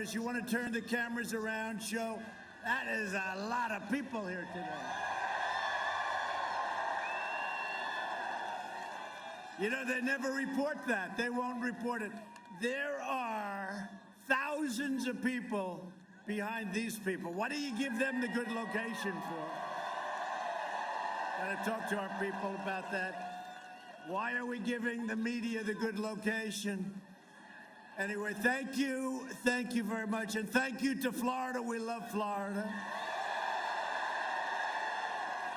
You want to turn the cameras around, show? That is a lot of people here today. You know, they never report that. They won't report it. There are thousands of people behind these people. Why do you give them the good location for? Gotta talk to our people about that. Why are we giving the media the good location? Anyway, thank you very much, and thank you to Florida. We love Florida.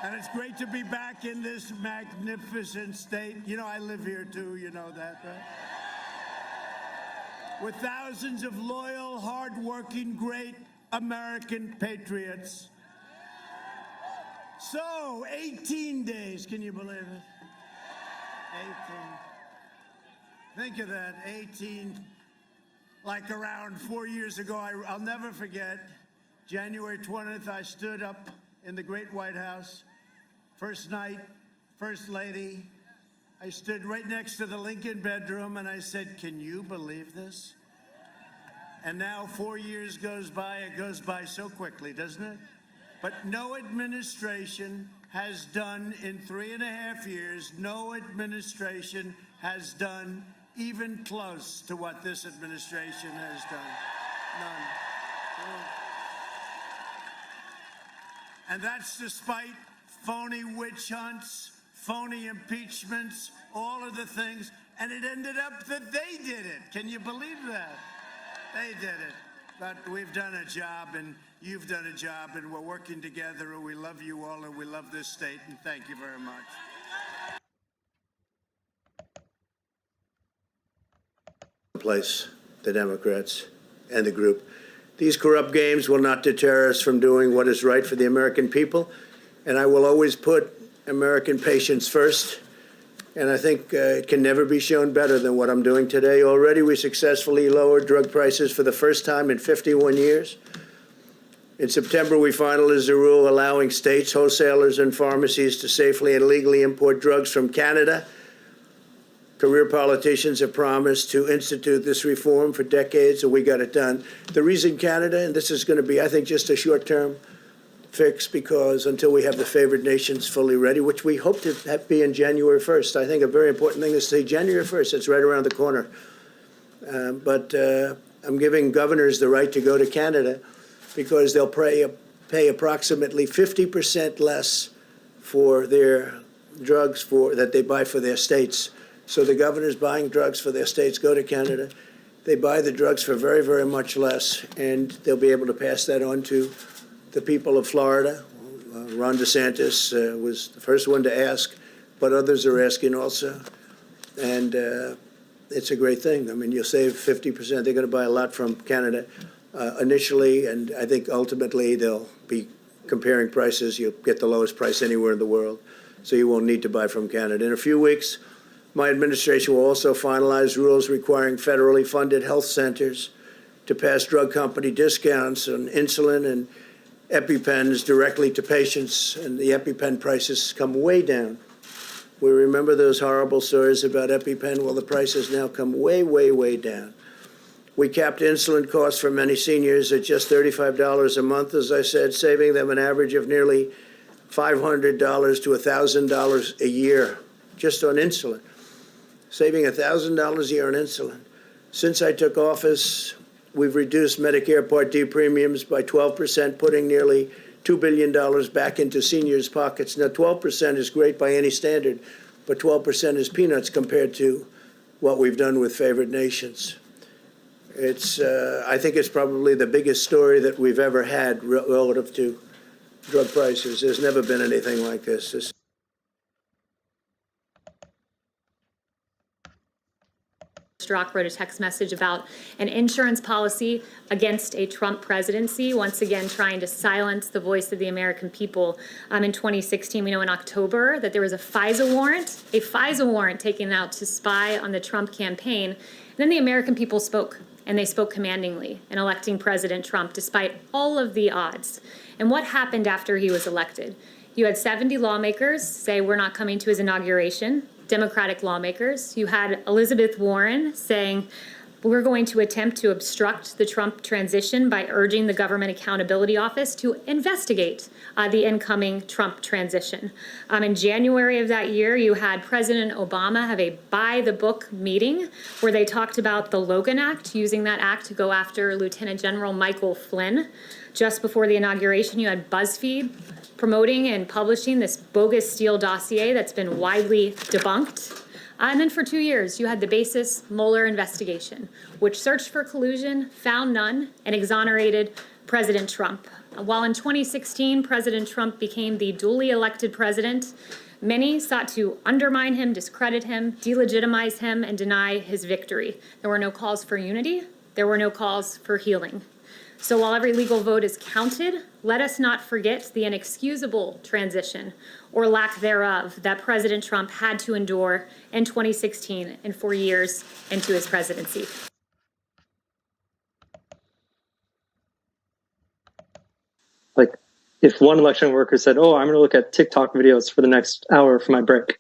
And it's great to be back in this magnificent state. You know, I live here too, you know that, right? With thousands of loyal, hardworking, great American patriots. So, 18 days, can you believe it? 18. Think of that, 18. Like around 4 years ago, I'll never forget, January 20th, I stood up in the great White House. First night, First Lady. I stood right next to the Lincoln bedroom and I said, can you believe this? And now 4 years goes by, it goes by so quickly, doesn't it? But no administration has done in 3.5 years, no administration has done even close to what this administration has done. None. And that's despite phony witch hunts, phony impeachments, all of the things, and it ended up that they did it. Can you believe that? They did it. But we've done a job, and you've done a job, and we're working together, and we love you all, and we love this state, and thank you very much. Place, the Democrats and the group. These corrupt games will not deter us from doing what is right for the American people, and I will always put American patients first, and I think it can never be shown better than what I'm doing today. Already we successfully lowered drug prices for the first time in 51 years. In September, we finalized a rule allowing states, wholesalers, and pharmacies to safely and legally import drugs from Canada. Career politicians have promised to institute this reform for decades, and we got it done. The reason Canada, and this is going to be, I think, just a short-term fix, because until we have the favored nations fully ready, which we hope to be in January 1st. I think a very important thing is to say January 1st. It's right around the corner. But I'm giving governors the right to go to Canada because they'll pay approximately 50% less for their drugs that they buy for their states. So the governors buying drugs for their states go to Canada. They buy the drugs for very, very much less, and they'll be able to pass that on to the people of Florida. Ron DeSantis was the first one to ask, but others are asking also. And it's a great thing. I mean, you'll save 50%. They're going to buy a lot from Canada initially, and I think ultimately they'll be comparing prices. You'll get the lowest price anywhere in the world, so you won't need to buy from Canada. In a few weeks, my administration will also finalize rules requiring federally funded health centers to pass drug company discounts on insulin and EpiPens directly to patients, and the EpiPen prices come way down. We remember those horrible stories about EpiPen. Well, the prices now come way, way, way down. We capped insulin costs for many seniors at just $35 a month, as I said, saving them an average of nearly $500 to $1,000 a year just on insulin. Saving $1,000 a year on insulin. Since I took office, we've reduced Medicare Part D premiums by 12%, putting nearly $2 billion back into seniors' pockets. Now, 12% is great by any standard, but 12% is peanuts compared to what we've done with favored nations. I think it's probably the biggest story that we've ever had relative to drug prices. There's never been anything like this. Strzok wrote a text message about an insurance policy against a Trump presidency, once again trying to silence the voice of the American people. In 2016, we know in October that there was a FISA warrant taken out to spy on the Trump campaign. And then the American people spoke, and they spoke commandingly in electing President Trump despite all of the odds. And what happened after he was elected? You had 70 lawmakers say we're not coming to his inauguration. Democratic lawmakers. You had Elizabeth Warren saying, We're going to attempt to obstruct the Trump transition by urging the Government Accountability Office to investigate the incoming Trump transition. In January of that year, you had President Obama have a by-the-book meeting where they talked about the Logan Act, using that act to go after Lieutenant General Michael Flynn. Just before the inauguration, you had BuzzFeed promoting and publishing this bogus Steele dossier that's been widely debunked. And then for 2 years, you had the basis Mueller investigation, which searched for collusion, found none, and exonerated President Trump. While in 2016, President Trump became the duly elected president, many sought to undermine him, discredit him, delegitimize him, and deny his victory. There were no calls for unity. There were no calls for healing. So while every legal vote is counted, let us not forget the inexcusable transition or lack thereof that President Trump had to endure in 2016 and 4 years into his presidency. Like, if one election worker said, oh, I'm going to look at TikTok videos for the next hour for my break,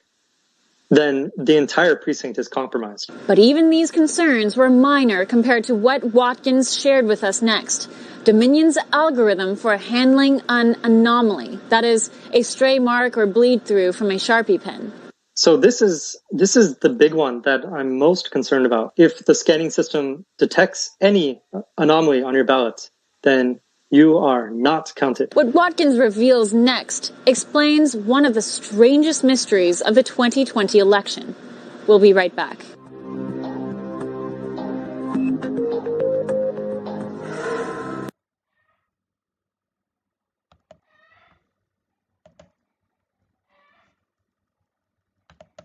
then the entire precinct is compromised. But even these concerns were minor compared to what Watkins shared with us next. Dominion's algorithm for handling an anomaly, that is, a stray mark or bleed through from a Sharpie pen. So this is the big one that I'm most concerned about. If the scanning system detects any anomaly on your ballot, then you are not counted. What Watkins reveals next explains one of the strangest mysteries of the 2020 election. We'll be right back.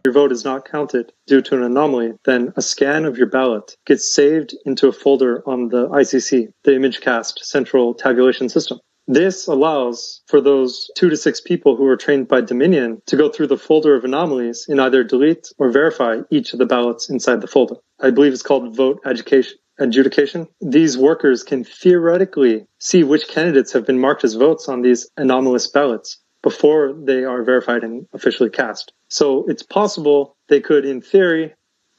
Your vote is not counted due to an anomaly, then a scan of your ballot gets saved into a folder on the ICC, the ImageCast Central Tabulation System. This allows for those 2 to 6 people who are trained by Dominion to go through the folder of anomalies and either delete or verify each of the ballots inside the folder. I believe it's called vote adjudication. These workers can theoretically see which candidates have been marked as votes on these anomalous ballots before they are verified and officially cast. So it's possible they could, in theory,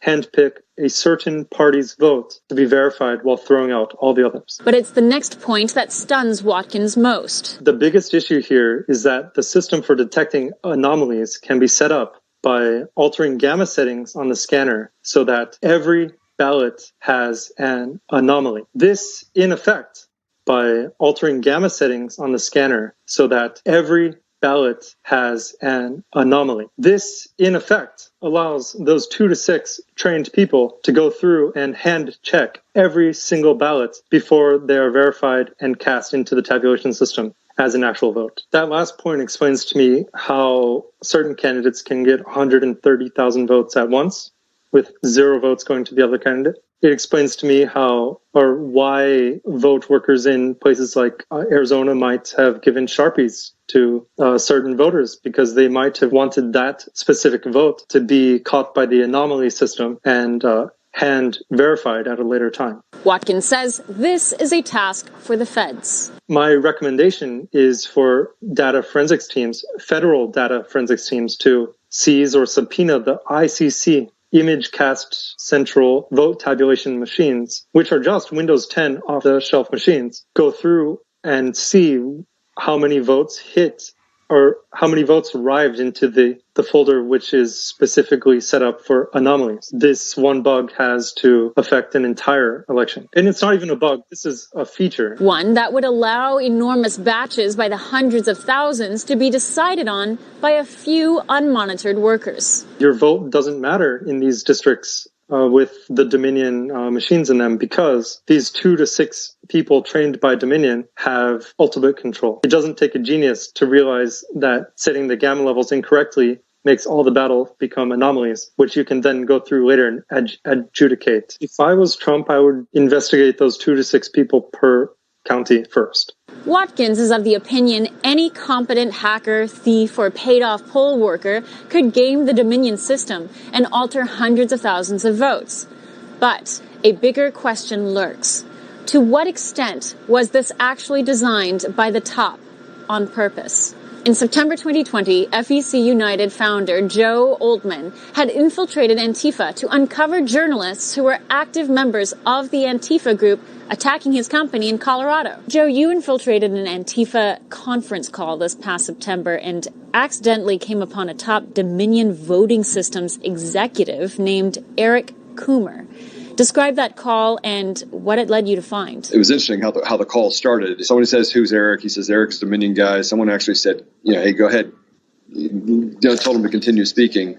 handpick a certain party's vote to be verified while throwing out all the others. But it's the next point that stuns Watkins most. The biggest issue here is that the system for detecting anomalies can be set up by altering gamma settings on the scanner so that every ballot has an anomaly. This, in effect, by altering gamma settings on the scanner so that every ballot has an anomaly. This, in effect, allows those 2 to 6 trained people to go through and hand check every single ballot before they are verified and cast into the tabulation system as an actual vote. That last point explains to me how certain candidates can get 130,000 votes at once with 0 votes going to the other candidate. It explains to me why vote workers in places like Arizona might have given Sharpies to certain voters, because they might have wanted that specific vote to be caught by the anomaly system and hand verified at a later time. Watkins says this is a task for the feds. My recommendation is for data forensics teams, federal data forensics teams, to seize or subpoena the ICC ImageCast Central Vote Tabulation machines, which are just Windows 10 off-the-shelf machines. Go through and see how many votes hit or how many votes arrived into the folder which is specifically set up for anomalies. This one bug has to affect an entire election. And it's not even a bug, this is a feature. One that would allow enormous batches by the hundreds of thousands to be decided on by a few unmonitored workers. Your vote doesn't matter in these districts with the Dominion machines in them, because these 2 to 6 people trained by Dominion have ultimate control. It doesn't take a genius to realize that setting the gamma levels incorrectly makes all the battle become anomalies, which you can then go through later and adjudicate. If I was Trump, I would investigate those 2 to 6 people per county first. Watkins is of the opinion any competent hacker, thief, or paid-off poll worker could game the Dominion system and alter hundreds of thousands of votes. But a bigger question lurks. To what extent was this actually designed by the top on purpose? In September 2020, FEC United founder Joe Oltmann had infiltrated Antifa to uncover journalists who were active members of the Antifa group attacking his company in Colorado. Joe, you infiltrated an Antifa conference call this past September and accidentally came upon a top Dominion voting systems executive named Eric Coomer. Describe that call and what it led you to find. It was interesting how the call started. Somebody says, "Who's Eric?" He says, "Eric's Dominion guy." Someone actually said, "Hey, go ahead." Told him to continue speaking.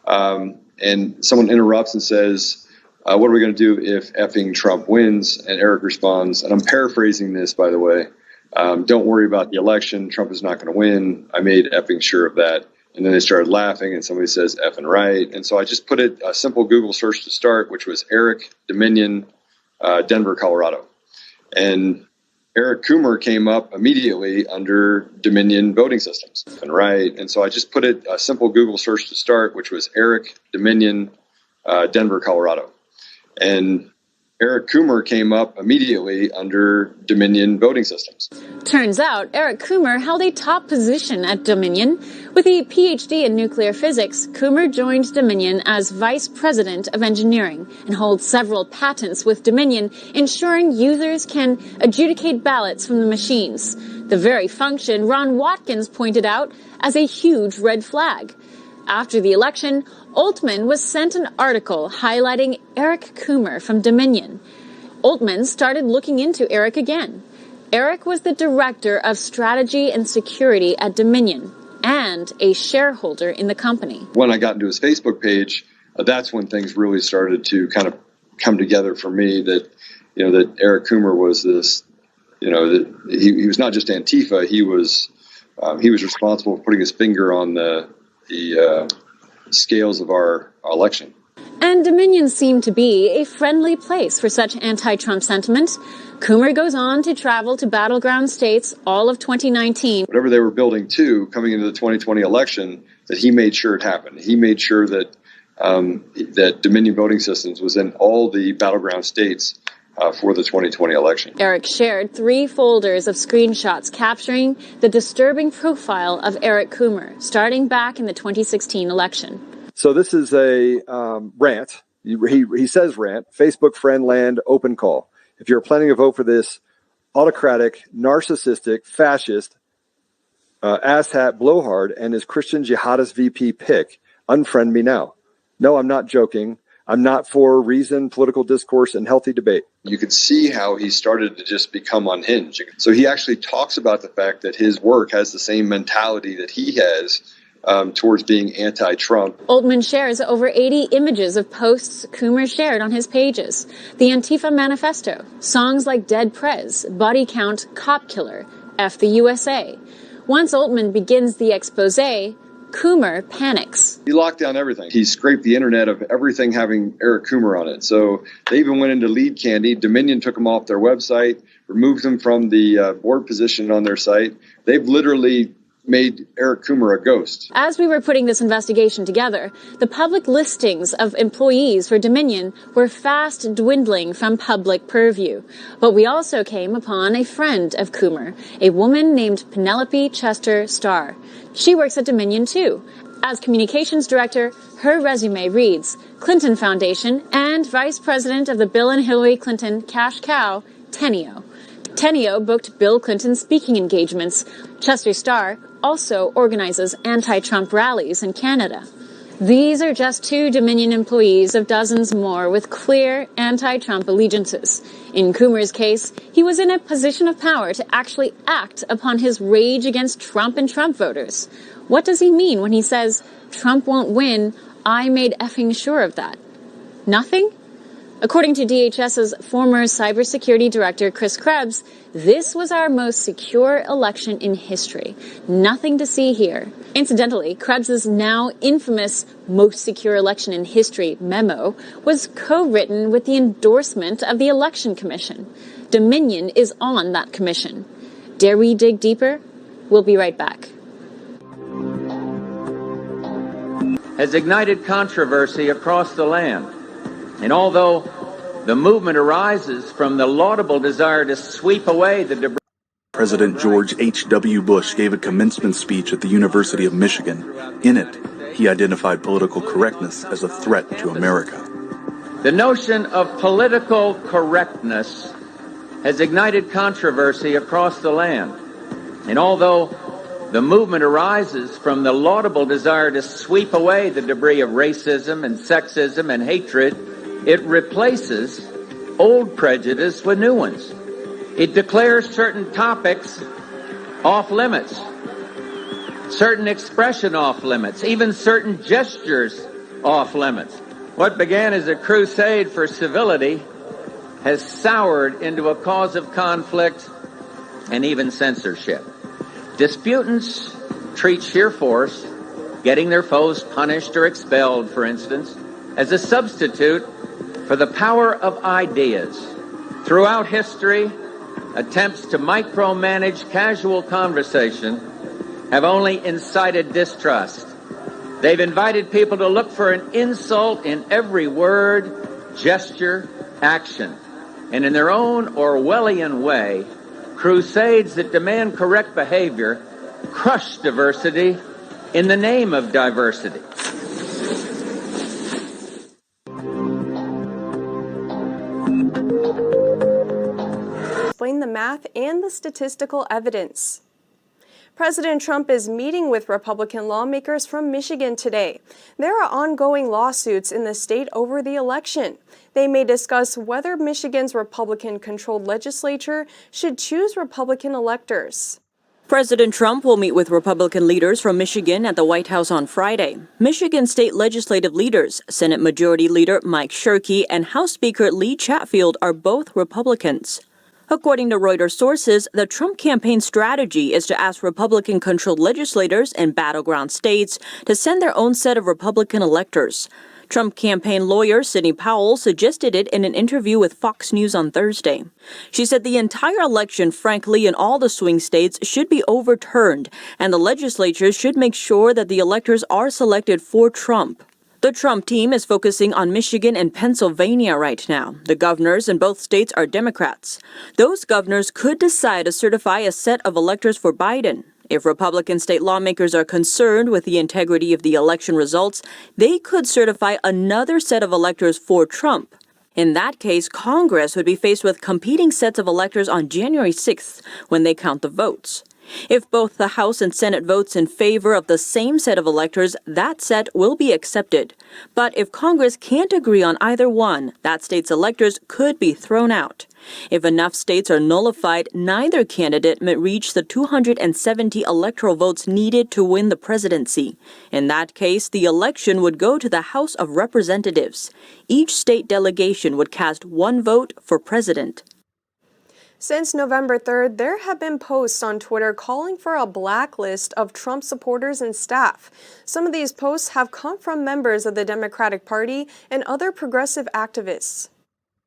And someone interrupts and says, "What are we going to do if effing Trump wins?" And Eric responds, and I'm paraphrasing this, by the way, "Don't worry about the election. Trump is not going to win. I made effing sure of that." And then they started laughing, and somebody says effing right. And so I just put a simple Google search to start, which was Eric Dominion, Denver, Colorado. And Eric Coomer came up immediately under Dominion voting systems. And right. And so I just put a simple Google search to start, which was Eric Dominion, Denver, Colorado. And Eric Coomer came up immediately under Dominion voting systems. Turns out Eric Coomer held a top position at Dominion. With a PhD in nuclear physics, Coomer joined Dominion as vice president of engineering and holds several patents with Dominion, ensuring users can adjudicate ballots from the machines. The very function Ron Watkins pointed out as a huge red flag. After the election, Oltmann was sent an article highlighting Eric Coomer from Dominion. Oltmann started looking into Eric again. Eric was the director of strategy and security at Dominion and a shareholder in the company. When I got into his Facebook page, that's when things really started to kind of come together for me that Eric Coomer was this, that he was not just Antifa, he was responsible for putting his finger on the scales of our election. And Dominion seemed to be a friendly place for such anti-Trump sentiment. Coomer goes on to travel to battleground states all of 2019. Whatever they were building to coming into the 2020 election, that he made sure it happened. He made sure that that Dominion voting systems was in all the battleground states for the 2020 election. Eric shared 3 folders of screenshots capturing the disturbing profile of Eric Coomer, starting back in the 2016 election. So this is a rant. He says rant, Facebook friend land open call. If you're planning to vote for this autocratic, narcissistic, fascist, asshat blowhard and his Christian jihadist VP pick, unfriend me now. No, I'm not joking. I'm not for reason, political discourse, and healthy debate. You could see how he started to just become unhinged. So he actually talks about the fact that his work has the same mentality that he has towards being anti-Trump. Oltmann shares over 80 images of posts Coomer shared on his pages. The Antifa Manifesto, songs like Dead Prez, Body Count, Cop Killer, F the USA. Once Oltmann begins the expose, Coomer panics. He locked down everything. He scraped the internet of everything having Eric Coomer on it. So they even went into lead candy. Dominion took him off their website, removed him from the board position on their site. They've literally made Eric Coomer a ghost. As we were putting this investigation together, the public listings of employees for Dominion were fast dwindling from public purview. But we also came upon a friend of Coomer, a woman named Penelope Chester Starr. She works at Dominion too. As communications director, her resume reads Clinton Foundation and vice president of the Bill and Hillary Clinton cash cow, Teneo. Teneo booked Bill Clinton speaking engagements. Chester Starr also organizes anti-Trump rallies in Canada. These are just 2 Dominion employees of dozens more with clear anti-Trump allegiances. In Coomer's case, he was in a position of power to actually act upon his rage against Trump and Trump voters. What does he mean when he says, Trump won't win, I made effing sure of that? Nothing? According to DHS's former cybersecurity director, Chris Krebs, this was our most secure election in history. Nothing to see here. Incidentally, Krebs's now infamous most secure election in history memo was co-written with the endorsement of the Election Commission. Dominion is on that commission. Dare we dig deeper? We'll be right back. Has ignited controversy across the land. And although the movement arises from the laudable desire to sweep away the debris President George H.W. Bush gave a commencement speech at the University of Michigan. In it, he identified political correctness as a threat to America. The notion of political correctness has ignited controversy across the land. And although the movement arises from the laudable desire to sweep away the debris of racism and sexism and hatred, it replaces old prejudice with new ones. It declares certain topics off limits, certain expression off limits, even certain gestures off limits. What began as a crusade for civility has soured into a cause of conflict and even censorship. Disputants treat sheer force, getting their foes punished or expelled, for instance, as a substitute for the power of ideas. Throughout history, attempts to micromanage casual conversation have only incited distrust. They've invited people to look for an insult in every word, gesture, action. And in their own Orwellian way, crusades that demand correct behavior crush diversity in the name of diversity. Explain the math and the statistical evidence. President Trump is meeting with Republican lawmakers from Michigan today. There are ongoing lawsuits in the state over the election. They may discuss whether Michigan's Republican-controlled legislature should choose Republican electors. President Trump will meet with Republican leaders from Michigan at the White House on Friday. Michigan state legislative leaders, Senate Majority Leader Mike Shirkey and House Speaker Lee Chatfield, are both Republicans. According to Reuters sources, the Trump campaign strategy is to ask Republican-controlled legislators in battleground states to send their own set of Republican electors. Trump campaign lawyer Sidney Powell suggested it in an interview with Fox News on Thursday. She said the entire election, frankly, in all the swing states should be overturned, and the legislatures should make sure that the electors are selected for Trump. The Trump team is focusing on Michigan and Pennsylvania right now. The governors in both states are Democrats. Those governors could decide to certify a set of electors for Biden. If Republican state lawmakers are concerned with the integrity of the election results, they could certify another set of electors for Trump. In that case, Congress would be faced with competing sets of electors on January 6th when they count the votes. If both the House and Senate votes in favor of the same set of electors, that set will be accepted. But if Congress can't agree on either one, that state's electors could be thrown out. If enough states are nullified, neither candidate may reach the 270 electoral votes needed to win the presidency. In that case, the election would go to the House of Representatives. Each state delegation would cast one vote for president. Since November 3rd, there have been posts on Twitter calling for a blacklist of Trump supporters and staff. Some of these posts have come from members of the Democratic Party and other progressive activists.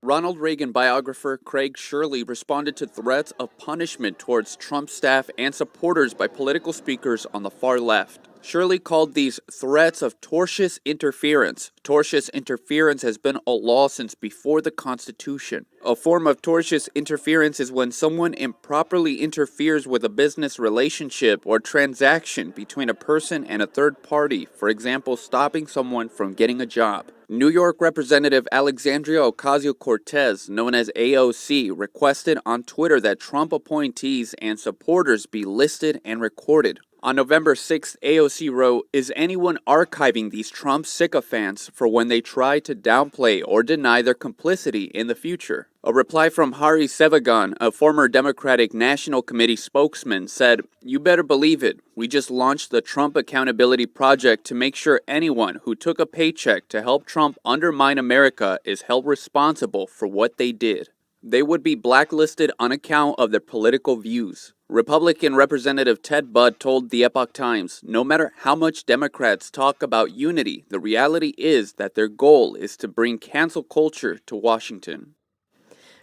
Ronald Reagan biographer Craig Shirley responded to threats of punishment towards Trump staff and supporters by political speakers on the far left. Shirley called these threats of tortious interference. Tortious interference has been a law since before the Constitution. A form of tortious interference is when someone improperly interferes with a business relationship or transaction between a person and a third party, for example, stopping someone from getting a job. New York Representative Alexandria Ocasio-Cortez, known as AOC, requested on Twitter that Trump appointees and supporters be listed and recorded. On November 6th, AOC wrote, "Is anyone archiving these Trump sycophants for when they try to downplay or deny their complicity in the future?" A reply from Hari Sevagan, a former Democratic National Committee spokesman, said, "You better believe it. We just launched the Trump Accountability Project to make sure anyone who took a paycheck to help Trump undermine America is held responsible for what they did. They would be blacklisted on account of their political views." Republican Representative Ted Budd told the Epoch Times, "No matter how much Democrats talk about unity, the reality is that their goal is to bring cancel culture to Washington."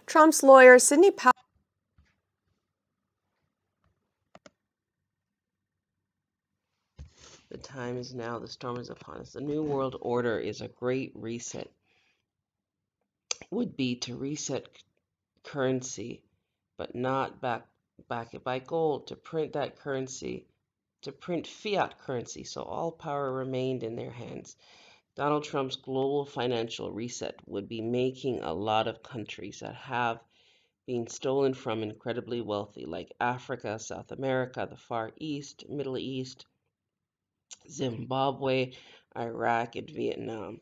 Trump's lawyer Sidney Powell The time is now, the storm is upon us. The New World Order is a great reset. Would be to reset currency, but not back back it by gold, to print that currency, to print fiat currency, so all power remained in their hands. Donald Trump's global financial reset would be making a lot of countries that have been stolen from incredibly wealthy, like Africa, South America, the Far East, Middle East, Zimbabwe, Iraq, and Vietnam.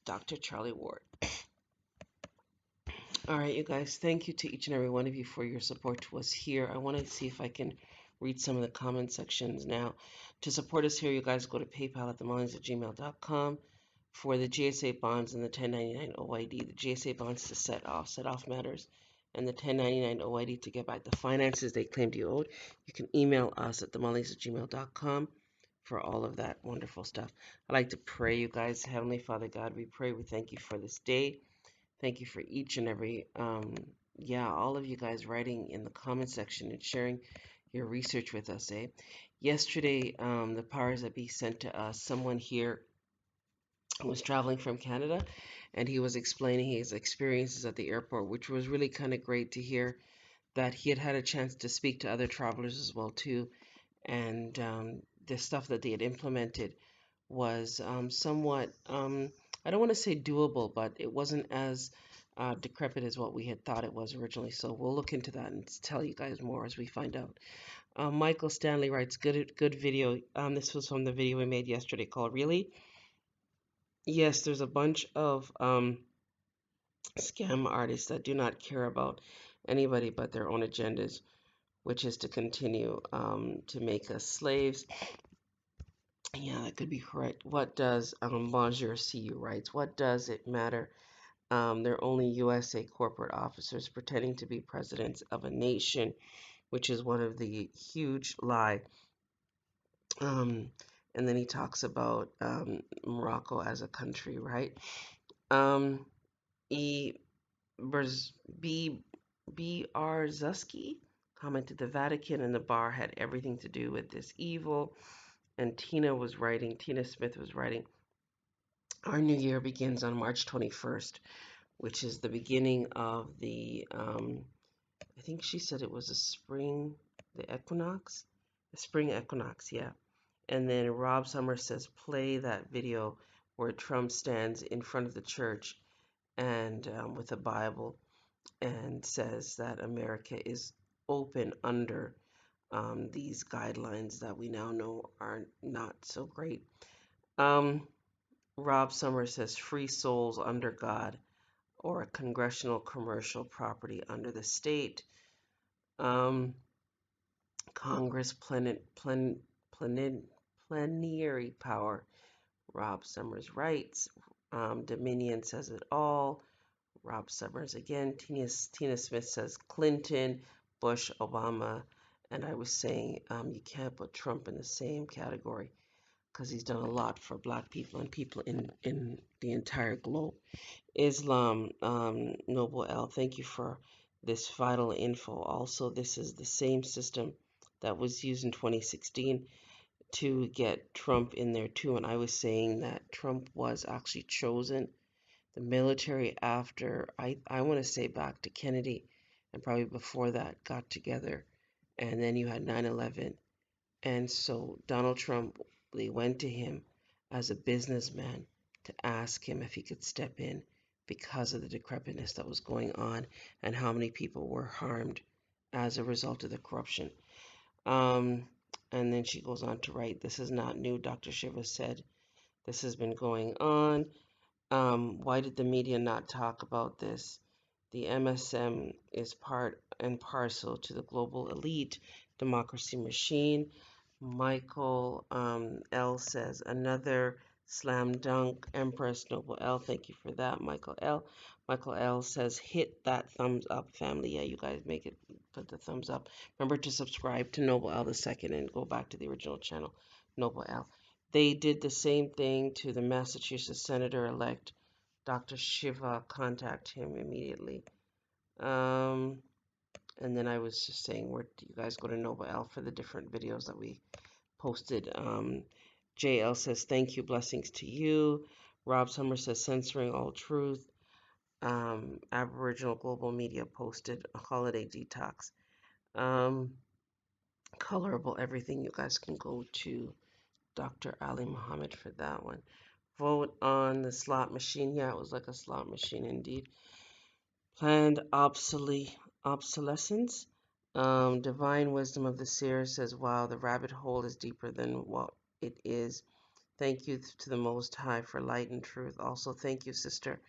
Dr. Charlie Ward. All right, you guys, thank you to each and every one of you for your support to us here. I want to see if I can read some of the comment sections now. To support us here, you guys go to PayPal at themullings@gmail.com for the GSA bonds and the 1099 OID. The GSA bonds to set off matters, and the 1099 OID to get back the finances they claimed you owed. You can email us at themullings@gmail.com for all of that wonderful stuff. I'd like to pray, you guys. Heavenly Father God, we pray, we thank you for this day. Thank you for each and every, all of you guys writing in the comment section and sharing your research with us, Yesterday, the powers that be sent to us, someone here was traveling from Canada, and he was explaining his experiences at the airport, which was really kind of great to hear that he had had a chance to speak to other travelers as well, too, and the stuff that they had implemented was somewhat, I don't want to say doable, but it wasn't as decrepit as what we had thought it was originally. So we'll look into that and tell you guys more as we find out. Michael Stanley writes, good video. This was from the video we made yesterday called Really? Yes, there's a bunch of scam artists that do not care about anybody but their own agendas, which is to continue to make us slaves. Yeah, that could be correct. What does Bonjour CU writes? What does it matter? They're only USA corporate officers pretending to be presidents of a nation, which is one of the huge lie. And then he talks about Morocco as a country, right? B. R. Zusky commented the Vatican and the bar had everything to do with this evil. And Tina Smith was writing, our new year begins on March 21st, which is the beginning of the, I think she said it was the spring equinox, yeah. And then Rob Summers says, play that video where Trump stands in front of the church and with a Bible and says that America is open under these guidelines that we now know are not so great. Rob Summers says free souls under God or a congressional commercial property under the state. Congress plenary power. Rob Summers writes. Dominion says it all. Rob Summers again. Tina Smith says Clinton, Bush, Obama. And I was saying you can't put Trump in the same category because he's done a lot for black people and people in the entire globe. Islam, Noble L, thank you for this vital info. Also, this is the same system that was used in 2016 to get Trump in there too. And I was saying that Trump was actually chosen. The military after, I want to say back to Kennedy and probably before that, got together. And then you had 9/11. And so Donald Trump, they went to him as a businessman to ask him if he could step in because of the decrepitness that was going on and how many people were harmed as a result of the corruption. And then she goes on to write, this is not new, Dr. Shiva said. This has been going on. Why did the media not talk about this? The MSM is part and parcel to the global elite democracy machine. Michael L says, another slam dunk. Empress Noble L, thank you for that, Michael L. Michael L says, hit that thumbs up, family. Yeah, you guys make it, put the thumbs up. Remember to subscribe to Noble L II and go back to the original channel, Noble L. They did the same thing to the Massachusetts Senator-elect, Dr. Shiva. Contact him immediately. And then I was just saying, where do you guys go to Noble L for the different videos that we posted? JL says, thank you, blessings to you. Rob Summers says, censoring all truth. Aboriginal Global Media posted a holiday detox. colorable everything. You guys can go to Dr. Ali Muhammad for that one. Vote on the slot machine. Yeah, it was like a slot machine indeed. Planned obsolescence. Divine wisdom of the seer says, wow, the rabbit hole is deeper than what it is. Thank you to the Most High for light and truth. Also, thank you, sister,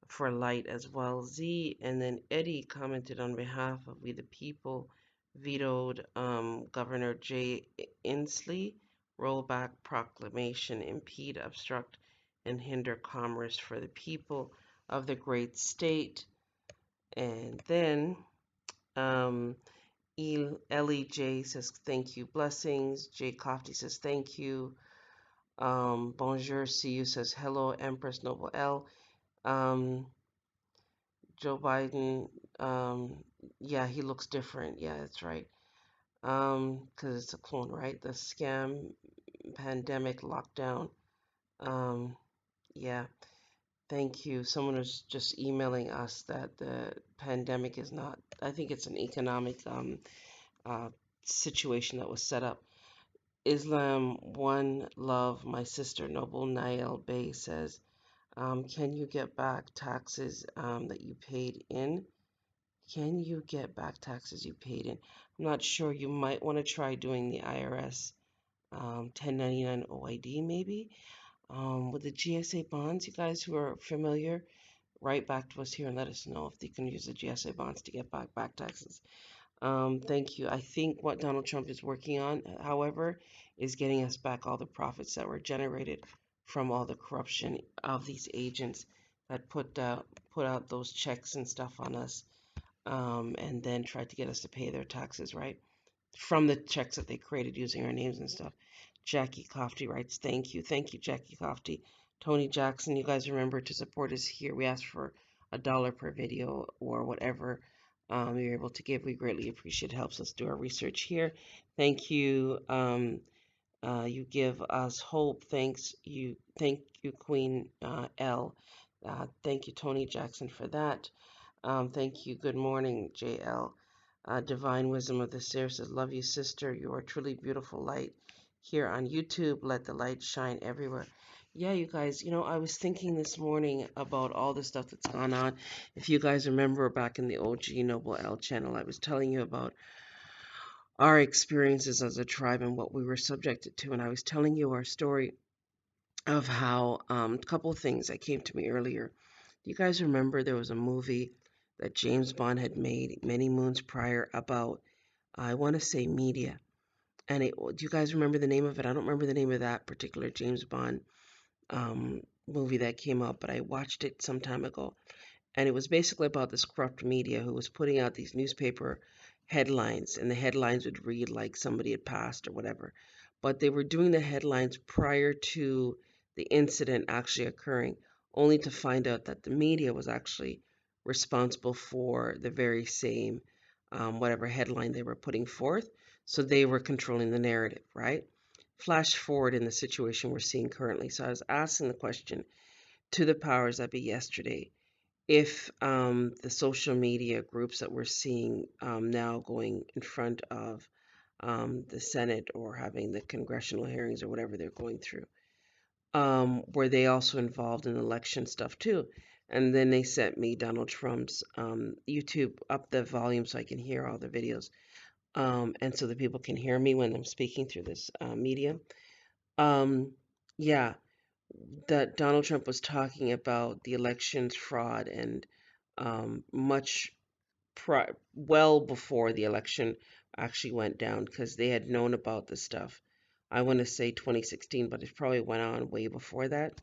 for light as well. Z, and then Eddie commented on behalf of We the People, vetoed Governor Jay Inslee rollback proclamation, impede, obstruct, and hinder commerce for the people of the great state. And then Ellie J says thank you, blessings. Jay Kofty says thank you. Bonjour, see you says hello, Empress Noble L. Joe Biden, yeah, he looks different. Yeah, that's right. Because it's a clone, right? The scam, pandemic, lockdown. Yeah, thank you. Someone was just emailing us that the pandemic is not, I think it's an economic situation that was set up. Islam One Love, my sister Noble Nail Bay says, can you get back taxes that you paid in? Can you get back taxes you paid in? I'm not sure. You might want to try doing the IRS 1099 OID maybe. With the GSA bonds, you guys who are familiar, write back to us here and let us know if they can use the GSA bonds to get back taxes. Thank you. I think what Donald Trump is working on, however, is getting us back all the profits that were generated from all the corruption of these agents that put out those checks and stuff on us, and then tried to get us to pay their taxes, right? From the checks that they created using our names and stuff. Jackie Kofty writes, thank you, Jackie Kofty. Tony Jackson, you guys remember to support us here. We asked for $1 per video or whatever you're able to give. We greatly appreciate it. Helps us do our research here. Thank you. You give us hope. Thank you, Queen L. Thank you, Tony Jackson, for that. Thank you. Good morning, JL. Divine Wisdom of the Seer says, love you, sister. You are truly beautiful light. Here on YouTube, let the light shine everywhere. Yeah, you guys, I was thinking this morning about all the stuff that's gone on. If you guys remember back in the OG Noble L channel, I was telling you about our experiences as a tribe and what we were subjected to. And I was telling you our story of how a couple of things that came to me earlier. Do you guys remember there was a movie that James Bond had made many moons prior about, I want to say, media? And do you guys remember the name of it? I don't remember the name of that particular James Bond movie that came out, but I watched it some time ago. And it was basically about this corrupt media who was putting out these newspaper headlines, and the headlines would read like somebody had passed or whatever. But they were doing the headlines prior to the incident actually occurring, only to find out that the media was actually responsible for the very same whatever headline they were putting forth. So they were controlling the narrative, right? Flash forward in the situation we're seeing currently. So I was asking the question to the powers that be yesterday, if the social media groups that we're seeing now going in front of the Senate or having the congressional hearings or whatever they're going through, were they also involved in election stuff too? And then they sent me Donald Trump's YouTube, up the volume so I can hear all the videos, and so that people can hear me when I'm speaking through this medium. Yeah, that Donald Trump was talking about the elections fraud and much well before the election actually went down, because they had known about the stuff. I want to say 2016, but it probably went on way before that.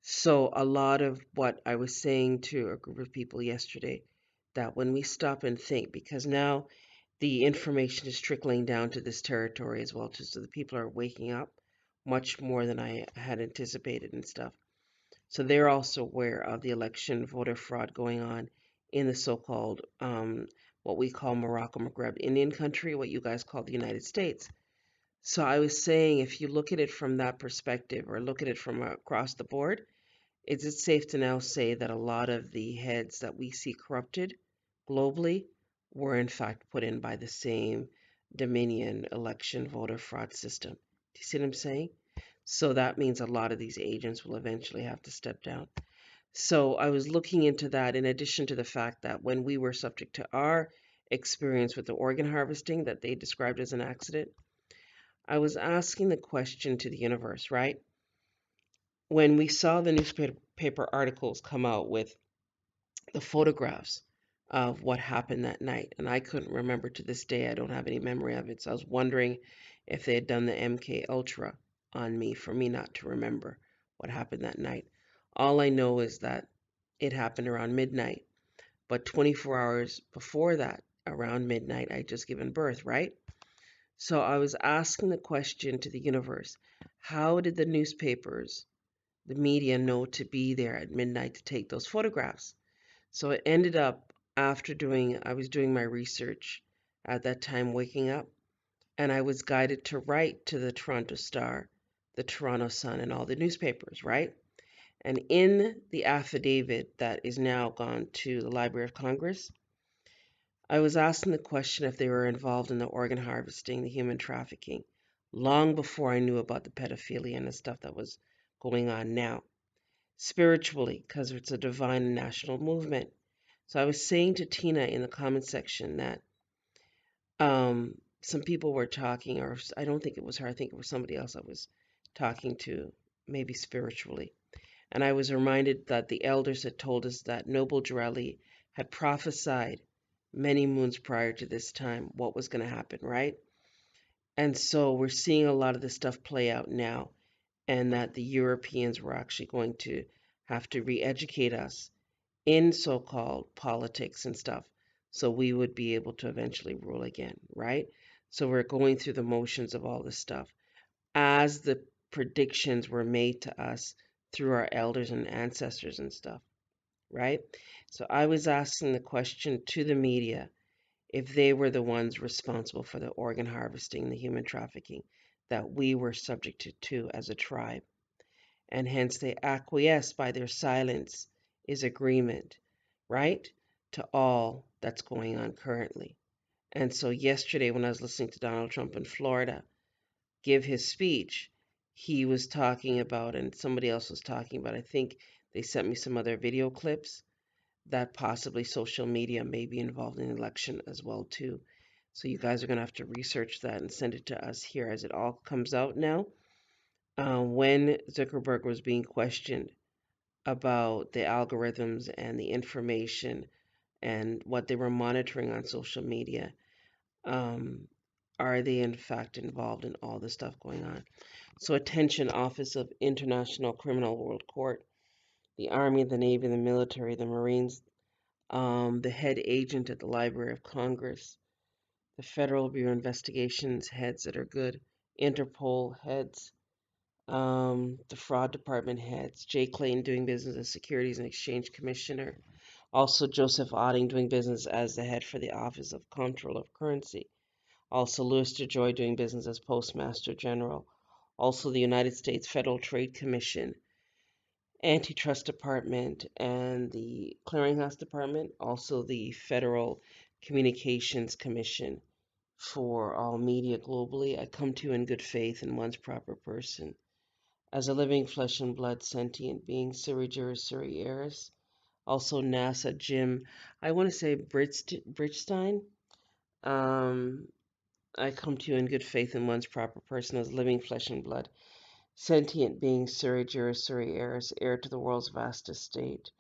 So a lot of what I was saying to a group of people yesterday, that when we stop and think, because now the information is trickling down to this territory as well, so the people are waking up much more than I had anticipated and stuff. So they're also aware of the election voter fraud going on in the so-called, what we call Morocco Maghreb Indian country, what you guys call the United States. So I was saying, if you look at it from that perspective, or look at it from across the board, is it safe to now say that a lot of the heads that we see corrupted globally were in fact put in by the same Dominion election voter fraud system. Do you see what I'm saying? So that means a lot of these agents will eventually have to step down. So I was looking into that in addition to the fact that when we were subject to our experience with the organ harvesting that they described as an accident, I was asking the question to the universe, right? When we saw the newspaper articles come out with the photographs of what happened that night, and I couldn't remember to this day, I don't have any memory of it, so I was wondering if they had done the MK Ultra on me for me not to remember what happened that night. All I know is that it happened around midnight, but 24 hours before that, around midnight, I'd just given birth, right? So I was asking the question to the universe, how did the newspapers, the media, know to be there at midnight to take those photographs? So it ended up after I was doing my research at that time, waking up, and I was guided to write to the Toronto Star, the Toronto Sun, and all the newspapers, right? And in the affidavit that is now gone to the Library of Congress, I was asking the question if they were involved in the organ harvesting, the human trafficking, long before I knew about the pedophilia and the stuff that was going on now. Spiritually, because it's a divine and national movement. So I was saying to Tina in the comment section that some people were talking, or I don't think it was her, I think it was somebody else I was talking to, maybe spiritually. And I was reminded that the elders had told us that Noble Dreely had prophesied many moons prior to this time what was going to happen, right? And so we're seeing a lot of this stuff play out now, and that the Europeans were actually going to have to re-educate us in so-called politics and stuff, so we would be able to eventually rule again, right? So we're going through the motions of all this stuff as the predictions were made to us through our elders and ancestors and stuff, right? So I was asking the question to the media if they were the ones responsible for the organ harvesting, the human trafficking that we were subject to as a tribe. And hence they acquiesce by their silence is agreement, right, to all that's going on currently. And so yesterday when I was listening to Donald Trump in Florida give his speech, he was talking about, and somebody else was talking about, I think they sent me some other video clips, that possibly social media may be involved in the election as well too. So you guys are going to have to research that and send it to us here as it all comes out now. When Zuckerberg was being questioned about the algorithms and the information and what they were monitoring on social media, are they in fact involved in all the stuff going on? So attention, Office of International Criminal World Court, the Army, the Navy, the military, the Marines, the head agent at the Library of Congress, the Federal Bureau of Investigations heads that are good, Interpol heads, the Fraud Department heads, Jay Clayton doing business as Securities and Exchange Commissioner, also Joseph Otting doing business as the head for the Office of Comptroller of Currency, also Louis DeJoy doing business as Postmaster General, also the United States Federal Trade Commission, Antitrust Department, and the Clearinghouse Department, also the Federal Communications Commission for all media globally. I come to you in good faith in one's proper person. As a living flesh and blood sentient being, Suri Juris Suri Eris, also NASA Jim, I want to say Bridgestein. I come to you in good faith in one's proper person as living flesh and blood sentient being, Suri Juris Suri Eris, heir to the world's vast estate,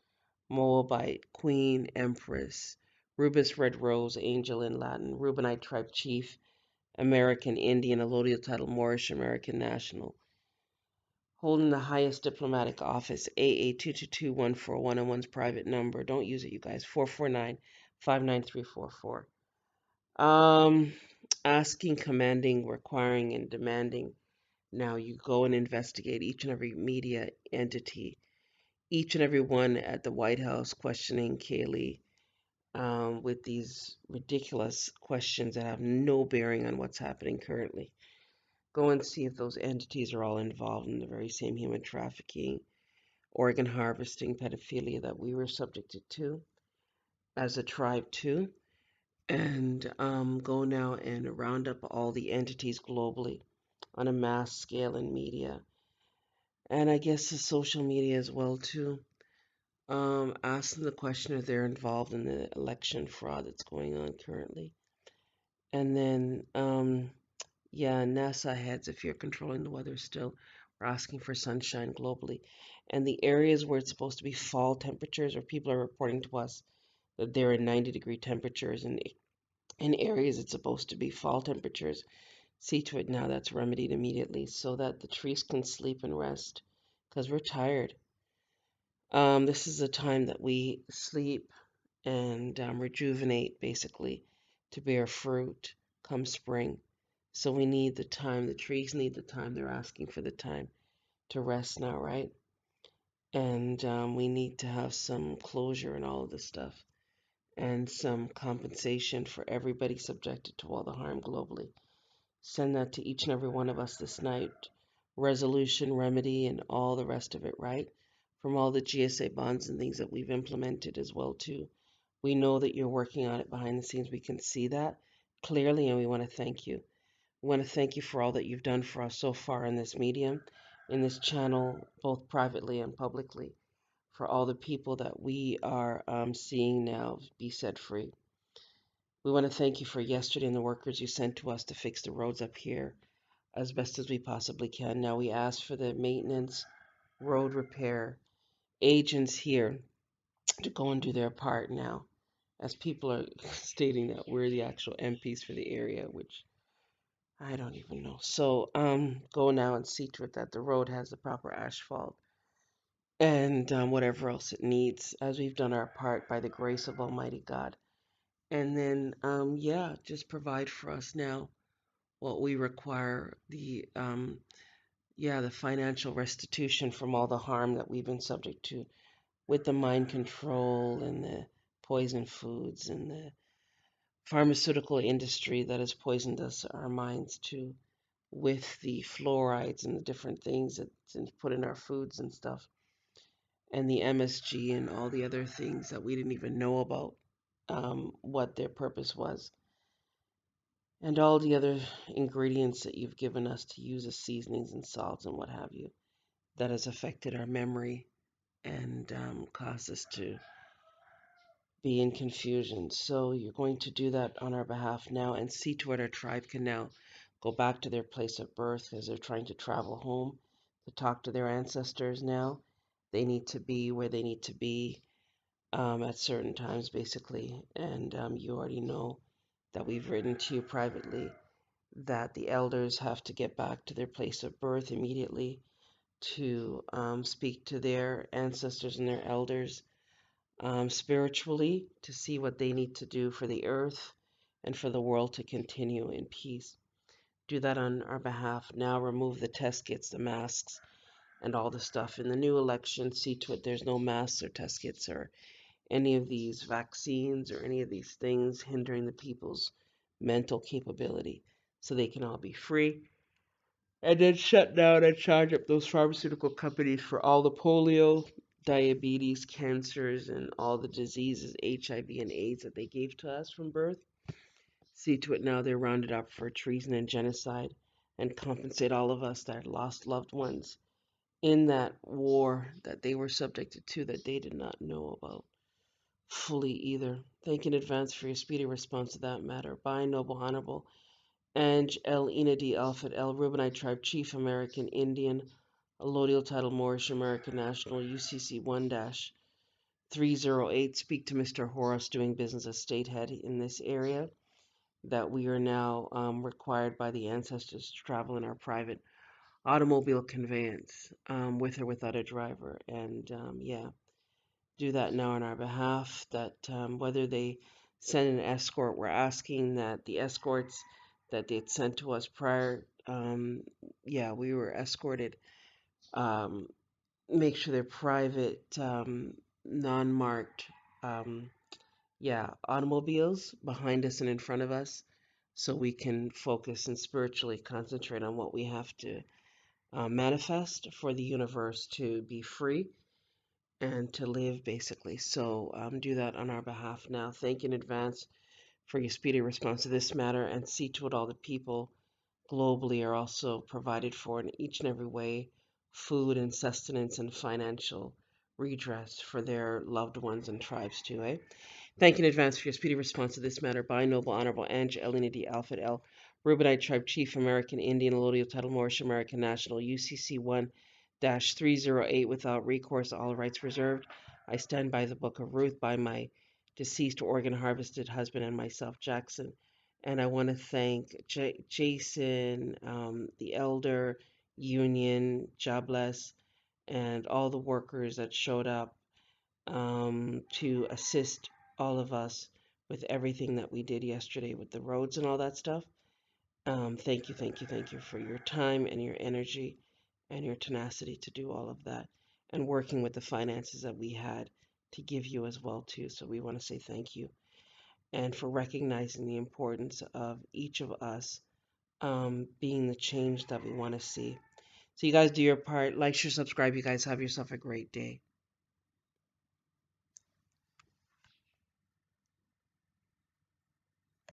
Moabite, Queen, Empress, Rubus Red Rose, Angel in Latin, Reubenite tribe chief, American Indian, allodial title Moorish American national, holding the highest diplomatic office, AA 222-141 on one's private number. Don't use it, you guys. 449-59344. Asking, commanding, requiring, and demanding. Now you go and investigate each and every media entity, each and every one at the White House questioning Kayleigh with these ridiculous questions that have no bearing on what's happening currently. Go and see if those entities are all involved in the very same human trafficking, organ harvesting, pedophilia that we were subjected to as a tribe too. and go now and round up all the entities globally on a mass scale in media, and I guess the social media as well too. Ask them the question if they're involved in the election fraud that's going on currently, and then yeah, NASA heads, if you're controlling the weather still, we're asking for sunshine globally, and the areas where it's supposed to be fall temperatures, or people are reporting to us that they're in 90-degree temperatures, and in areas it's supposed to be fall temperatures. See to it now that's remedied immediately so that the trees can sleep and rest because we're tired. This is a time that we sleep and rejuvenate basically to bear fruit come spring. So we need the time, the trees need the time, they're asking for the time to rest now, right? And we need to have some closure and all of this stuff and some compensation for everybody subjected to all the harm globally. Send that to each and every one of us this night. Resolution, remedy, and all the rest of it, right? From all the GSA bonds and things that we've implemented as well too. We know that you're working on it behind the scenes. We can see that clearly, and we want to thank you. We want to thank you for all that you've done for us so far in this medium, in this channel, both privately and publicly, for all the people that we are seeing now be set free. We want to thank you for yesterday and the workers you sent to us to fix the roads up here as best as we possibly can. Now we ask for the maintenance, road repair agents here to go and do their part now, as people are stating that we're the actual MPs for the area, which I don't even know. So go now and see to it that the road has the proper asphalt and whatever else it needs, as we've done our part by the grace of Almighty God. And then, yeah, just provide for us now what we require, the financial restitution from all the harm that we've been subject to with the mind control and the poison foods and the pharmaceutical industry that has poisoned us, our minds too, with the fluorides and the different things that's put in our foods and stuff, and the MSG and all the other things that we didn't even know about what their purpose was, and all the other ingredients that you've given us to use as seasonings and salts and what have you, that has affected our memory and caused us to be in confusion. So you're going to do that on our behalf now and see to it our tribe can now go back to their place of birth as they're trying to travel home to talk to their ancestors now. They need to be where they need to be at certain times, basically. And you already know that we've written to you privately that the elders have to get back to their place of birth immediately to speak to their ancestors and their elders spiritually to see what they need to do for the earth and for the world to continue in peace. Do that on our behalf now. Remove the test kits, the masks, and all the stuff. In the new election, see to it there's no masks or test kits or any of these vaccines or any of these things hindering the people's mental capability so they can all be free. And then shut down and charge up those pharmaceutical companies for all the polio, diabetes, cancers, and all the diseases, HIV and AIDS that they gave to us from birth. See to it now they're rounded up for treason and genocide and compensate all of us that lost loved ones in that war that they were subjected to that they did not know about fully either. Thank you in advance for your speedy response to that matter. By Noble Honorable Ange El Inadi Alfred El Reubenite Tribe Chief American Indian, Allodial Title Moorish American National UCC 1-308. Speak to Mr. Horace doing business as state head in this area that we are now required by the ancestors to travel in our private automobile conveyance with or without a driver. And yeah, do that now on our behalf. That whether they send an escort, we're asking that the escorts that they'd sent to us prior, yeah, we were escorted. Make sure they're private, non-marked, yeah, automobiles behind us and in front of us, so we can focus and spiritually concentrate on what we have to manifest for the universe to be free and to live, basically. So do that on our behalf now. Thank you in advance for your speedy response to this matter, and see to it all the people globally are also provided for in each and every way, food and sustenance and financial redress for their loved ones and tribes too, eh? Thank you in advance for your speedy response to this matter by Noble Honorable Ange Elena D. Alfred L. Rubinite Tribe Chief, American Indian, Allodial Title Moorish American National, UCC 1-308, without recourse, all rights reserved. I stand by the Book of Ruth, by my deceased organ harvested husband and myself, Jackson. And I want to thank Jason, the Elder, Union, Jobless, and all the workers that showed up to assist all of us with everything that we did yesterday with the roads and all that stuff. Thank you, thank you, thank you for your time and your energy and your tenacity to do all of that, and working with the finances that we had to give you as well too. So we want to say thank you, and for recognizing the importance of each of us being the change that we want to see. So you guys do your part. Like, share, subscribe. You guys have yourself a great day.